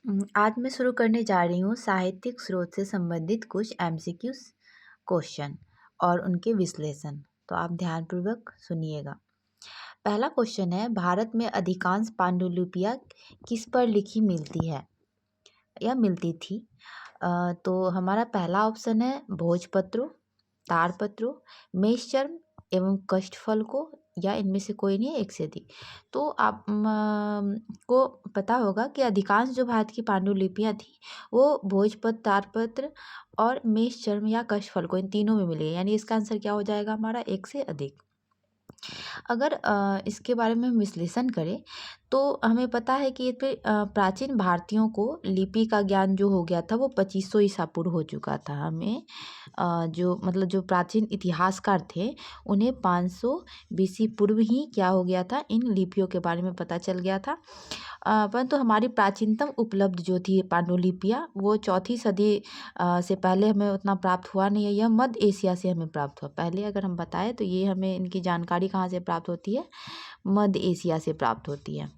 आज मैं शुरू करने जा रही हूँ साहित्यिक स्रोत से संबंधित कुछ एमसीक्यू क्वेश्चन और उनके विश्लेषण। तो आप ध्यानपूर्वक सुनिएगा। पहला क्वेश्चन है, भारत में अधिकांश पांडुलिपियाँ किस पर लिखी मिलती है या मिलती थी? तो हमारा पहला ऑप्शन है भोजपत्रों, ताड़पत्रों, मेषचर्म एवं कष्टफलकों, या इनमें से कोई नहीं, एक से अधिक। तो आप को पता होगा कि अधिकांश जो भारत की पांडुलिपियाँ थी वो भोजपत्र, ताड़पत्र और मेषचर्म या कष्टफलकों, इन तीनों में मिली है। यानी इसका आंसर क्या हो जाएगा हमारा, एक से अधिक। अगर इसके बारे में हम विश्लेषण करें तो हमें पता है कि प्राचीन भारतीयों को लिपि का ज्ञान जो हो गया था वो 2500 ईसा पूर्व हो चुका था। हमें जो प्राचीन इतिहासकार थे उन्हें 500 बीसी पूर्व ही क्या हो गया था, इन लिपियों के बारे में पता चल गया था। परंतु हमारी प्राचीनतम उपलब्ध जो थी पांडुलिपियाँ वो 4वीं सदी से पहले हमें उतना प्राप्त हुआ नहीं है। यह मध्य एशिया से हमें प्राप्त हुआ। पहले अगर हम बताएं तो ये हमें इनकी जानकारी कहाँ से प्राप्त होती है, मध्य एशिया से प्राप्त होती है,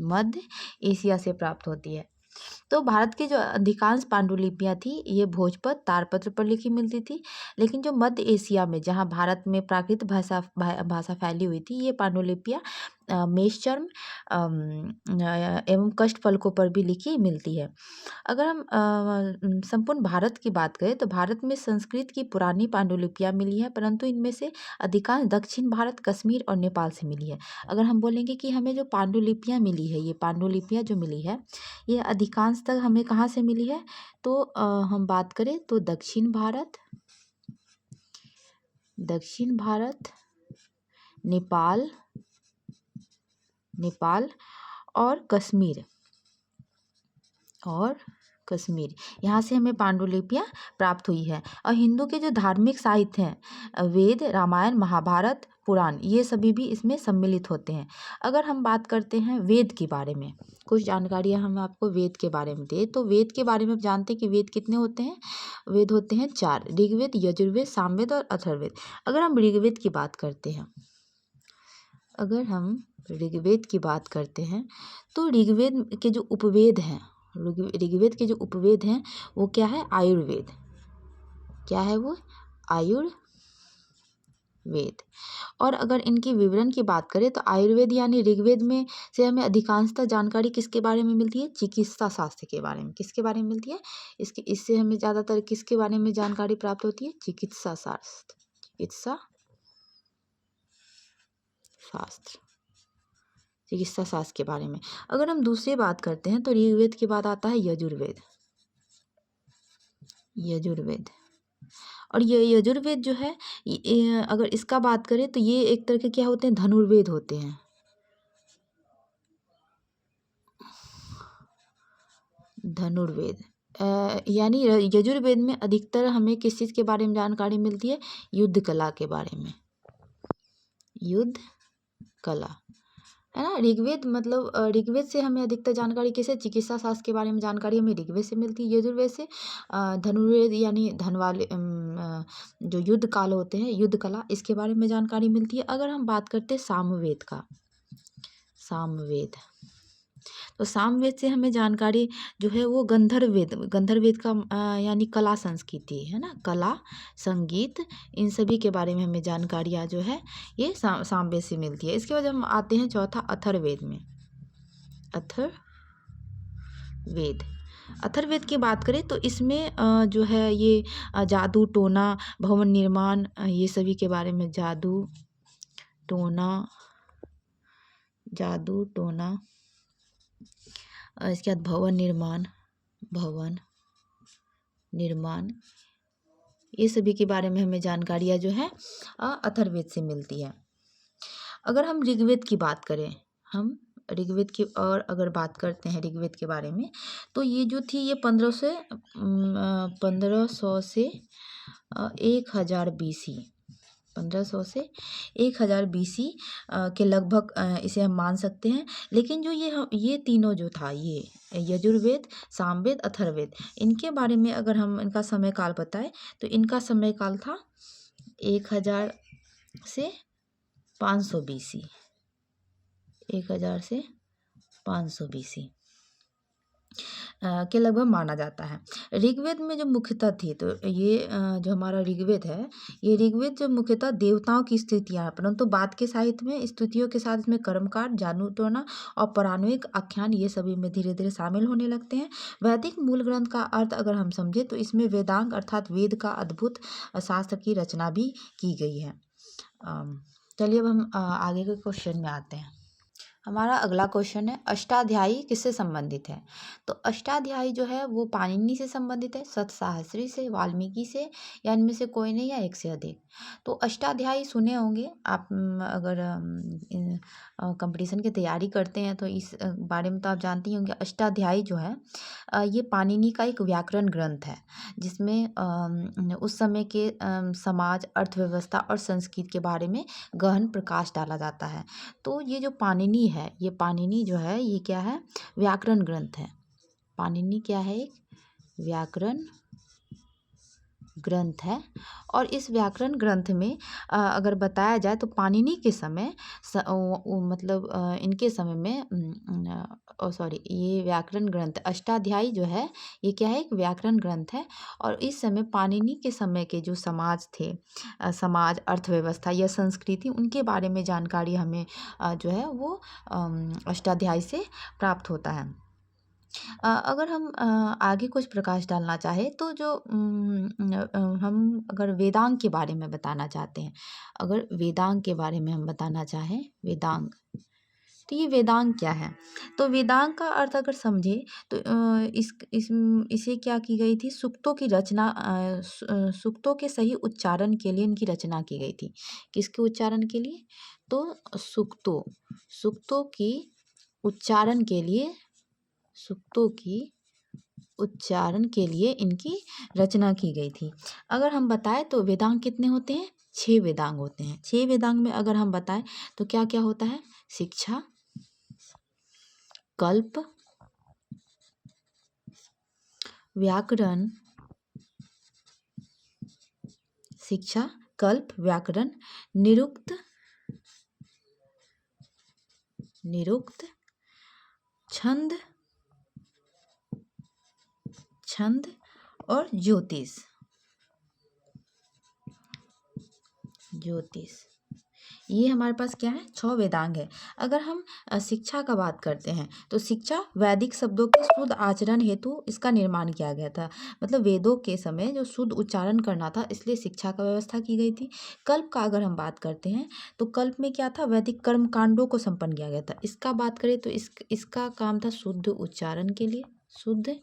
मध्य एशिया से प्राप्त होती है। तो भारत की जो अधिकांश पांडुलिपियाँ थी ये भोजपत्र, ताड़पत्र पर लिखी मिलती थी। लेकिन जो मध्य एशिया में, जहाँ भारत में प्राकृत भाषा फैली हुई थी, ये पांडुलिपियाँ मेषचर्म एवं कष्टफलकों पर भी लिखी मिलती है। अगर हम संपूर्ण भारत की बात करें तो भारत में संस्कृत की पुरानी पांडुलिपियाँ मिली हैं, परंतु इनमें से अधिकांश दक्षिण भारत, कश्मीर और नेपाल से मिली है। अगर हम बोलेंगे कि हमें जो पांडुलिपियाँ मिली है, ये पांडुलिपियाँ जो मिली है ये अधिकांश तक हमें कहाँ से मिली है, तो हम बात करें तो दक्षिण भारत, नेपाल और कश्मीर यहाँ से हमें पांडुलिपियाँ प्राप्त हुई है। और हिंदू के जो धार्मिक साहित्य हैं, वेद, रामायण, महाभारत, पुराण, ये सभी भी इसमें सम्मिलित होते हैं। अगर हम बात करते हैं वेद के बारे में, कुछ जानकारियाँ हम आपको वेद के बारे में दें तो वेद के बारे में आप जानते हैं कि वेद कितने होते हैं? वेद होते हैं 4, ऋग्वेद, यजुर्वेद, सामवेद और अथर्ववेद। अगर हम ऋग्वेद की बात करते हैं, तो ऋग्वेद के जो उपवेद हैं वो क्या है? आयुर्वेद। क्या है वो? आयुर्वेद। और अगर इनके विवरण की बात करें तो आयुर्वेद यानी ऋग्वेद में से हमें अधिकांशतः जानकारी किसके बारे में मिलती है? चिकित्सा शास्त्र के बारे में। किसके बारे में मिलती है? इससे हमें ज़्यादातर किसके बारे में जानकारी प्राप्त होती है? चिकित्सा शास्त्र के बारे में। अगर हम दूसरी बात करते हैं तो ऋग्वेद के बाद आता है यजुर्वेद। और ये यजुर्वेद जो है, अगर इसका बात करें तो ये एक तरह के क्या होते हैं? धनुर्वेद होते हैं। यानी यजुर्वेद में अधिकतर हमें किस चीज़ के बारे में जानकारी मिलती है? युद्ध कला के बारे में। युद्ध कला है ना। ऋग्वेद से हमें अधिकतर जानकारी किसे? चिकित्सा शास्त्र के बारे में जानकारी हमें ऋग्वेद से मिलती है। यजुर्वेद से धनुर्वेद यानी धन वाले जो युद्ध काल होते हैं, युद्ध कला, इसके बारे में जानकारी मिलती है। अगर हम बात करते हैं सामवेद तो सामवेद से हमें जानकारी जो है वो गंधर्ववेद का यानी कला संस्कृति है ना, कला संगीत, इन सभी के बारे में हमें जानकारियाँ जो है ये सामवेद से मिलती है। इसके बाद हम आते हैं चौथा अथर्ववेद में। अथर्ववेद की बात करें तो इसमें जो है ये जादू टोना, भवन निर्माण, ये सभी के बारे में, जादू टोना इसके बाद भवन निर्माण, ये सभी के बारे में हमें जानकारियाँ जो है अथर्ववेद से मिलती है। अगर हम ऋग्वेद की बात करें, अगर बात करते हैं ऋग्वेद के बारे में, तो ये जो थी ये 1500 से 1000 बीसी 1500 से 1000 बीसी के लगभग इसे हम मान सकते हैं। लेकिन जो ये तीनों जो था, ये यजुर्वेद, सामवेद, अथर्ववेद, इनके बारे में अगर हम इनका समय काल बताएं तो इनका समय काल था 1000 से 500 बीसी। के लगभग माना जाता है। ऋग्वेद में जो मुख्यतः थी तो ये जो हमारा ऋग्वेद है, ये ऋग्वेद जो मुख्यतः देवताओं की स्तुतियाँ हैं, परंतु बाद के साहित्य में स्तुतियों के साथ इसमें कर्मकांड, जादू टोना और पौराणिक आख्यान ये सभी में धीरे-धीरे शामिल होने लगते हैं। वैदिक मूल ग्रंथ का अर्थ अगर हम समझें तो इसमें वेदांग अर्थात वेद का अद्भुत शास्त्र की रचना भी की गई है। चलिए अब हम आगे के क्वेश्चन में आते हैं। हमारा अगला क्वेश्चन है अष्टाध्यायी किससे संबंधित है? तो अष्टाध्यायी जो है वो पाणिनि से संबंधित है, सतसाहस्री से, वाल्मीकि से, या इनमें से कोई नहीं या एक से अधिक। तो अष्टाध्यायी सुने होंगे आप, अगर कंपटीशन की तैयारी करते हैं तो इस बारे में तो आप जानते ही होंगे। अष्टाध्यायी जो है ये पाणिनि का एक व्याकरण ग्रंथ है, जिसमें उस समय के समाज, अर्थव्यवस्था और संस्कृति के बारे में गहन प्रकाश डाला जाता है। तो ये जो पाणिनि है, ये पाणिनि जो है ये क्या है? व्याकरण ग्रंथ है। पाणिनि क्या है? एक व्याकरण ग्रंथ है। और इस व्याकरण ग्रंथ में अगर बताया जाए तो पाणिनि के समय मतलब इनके समय में सॉरी, ये व्याकरण ग्रंथ अष्टाध्यायी जो है ये क्या है? एक व्याकरण ग्रंथ है। और इस समय पाणिनि के समय के जो समाज थे, समाज, अर्थव्यवस्था या संस्कृति, उनके बारे में जानकारी हमें जो है वो अष्टाध्यायी से प्राप्त होता है। अगर हम आगे कुछ प्रकाश डालना चाहें तो जो हम अगर वेदांग के बारे में बताना चाहते हैं, अगर वेदांग के बारे में हम बताना चाहें, वेदांग, तो ये वेदांग क्या है? तो वेदांग का अर्थ अगर समझे तो इसे क्या की गई थी? सूक्तों की रचना, सूक्तों के सही उच्चारण के लिए इनकी रचना की गई थी। किसके उच्चारण के लिए? तो सूक्तों सूक्तों की उच्चारण के लिए, सूक्तों की उच्चारण के लिए इनकी रचना की गई थी। अगर हम बताएं तो वेदांग कितने होते हैं? 6 वेदांग होते हैं। 6 वेदांग में अगर हम बताएं तो क्या क्या होता है? शिक्षा, कल्प, व्याकरण, शिक्षा, कल्प, व्याकरण, निरुक्त, निरुक्त, छंद, छंद और ज्योतिष, ज्योतिष। ये हमारे पास क्या है? 6 वेदांग है। अगर हम शिक्षा का बात करते हैं तो शिक्षा वैदिक शब्दों के शुद्ध आचरण हेतु इसका निर्माण किया गया था। मतलब वेदों के समय जो शुद्ध उच्चारण करना था, इसलिए शिक्षा का व्यवस्था की गई थी। कल्प का अगर हम बात करते हैं तो कल्प में क्या था? वैदिक कर्म कांडों को संपन्न किया गया था। इसका बात करें तो इसका काम था शुद्ध उच्चारण के लिए, शुद्ध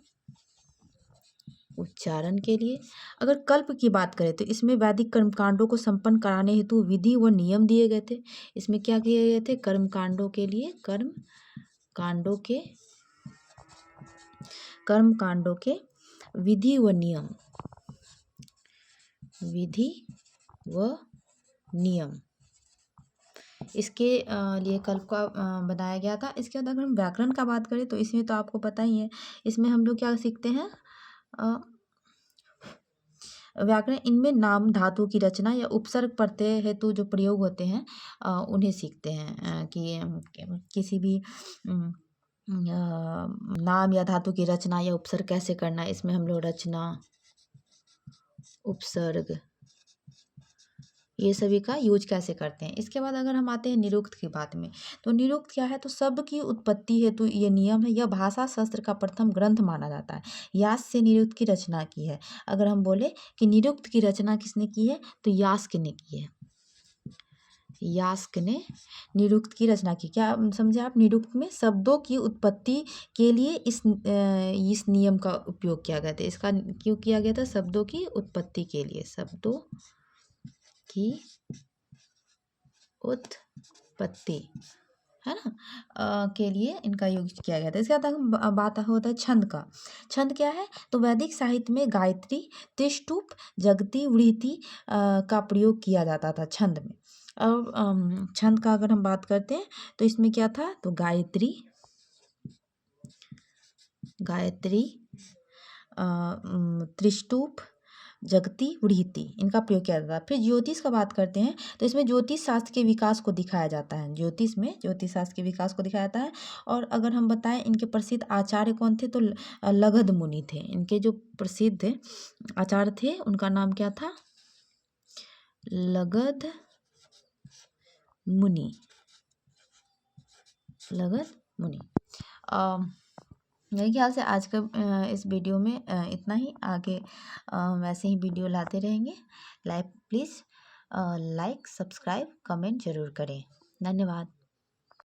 उच्चारण के लिए। अगर कल्प की बात करें तो इसमें वैदिक कर्मकांडों को संपन्न कराने हेतु विधि व नियम दिए गए थे। इसमें क्या किए गए थे? कर्मकांडों के लिए, कर्मकांडों के विधि व नियम, विधि व नियम, इसके लिए कल्प का बनाया गया था। इसके बाद अगर हम व्याकरण का बात करें तो इसमें तो आपको पता ही है, इसमें हम लोग क्या सीखते हैं? व्याकरण, इनमें नाम, धातु की रचना या उपसर्ग प्रत्यय हेतु जो प्रयोग होते हैं उन्हें सीखते हैं, कि किसी भी नाम या धातु की रचना या उपसर्ग कैसे करना है। इसमें हम लोग रचना, उपसर्ग, ये सभी का यूज कैसे करते हैं। इसके बाद अगर हम आते हैं निरुक्त की बात में, तो निरुक्त क्या है? तो शब्द की उत्पत्ति हेतु ये नियम है। यह भाषा शास्त्र का प्रथम ग्रंथ माना जाता है। यास से निरुक्त की रचना की है। अगर हम बोले कि निरुक्त की रचना किसने की है, तो यास्क ने की है। यास्क ने निरुक्त की रचना की। क्या समझे आप? निरुक्त में शब्दों की उत्पत्ति के लिए इस नियम का उपयोग किया गया था। इसका क्यों किया गया था? शब्दों की उत्पत्ति के लिए, शब्दों की उत्पत्ति, है ना, के लिए इनका यूज किया गया था। इसके बाद बात होता है छंद का। छंद क्या है? तो वैदिक साहित्य में गायत्री, त्रिष्टुप, जगती, वृत्ति का प्रयोग किया जाता था छंद में। अब छंद का अगर हम बात करते हैं तो इसमें क्या था? तो गायत्री, त्रिष्टुप, जगति वृत्ति, इनका प्रयोग किया जाता है। फिर ज्योतिष का बात करते हैं तो इसमें ज्योतिष शास्त्र के विकास को दिखाया जाता है। ज्योतिष में ज्योतिष शास्त्र के विकास को दिखाया जाता है। और अगर हम बताएं इनके प्रसिद्ध आचार्य कौन थे तो लगध मुनि थे। इनके जो प्रसिद्ध आचार्य थे उनका नाम क्या था? लगध मुनि। लगध मुनि। मेरे ख्याल से आज का इस वीडियो में इतना ही। आगे वैसे ही वीडियो लाते रहेंगे। प्लीज़ लाइक, सब्सक्राइब, कमेंट जरूर करें। धन्यवाद।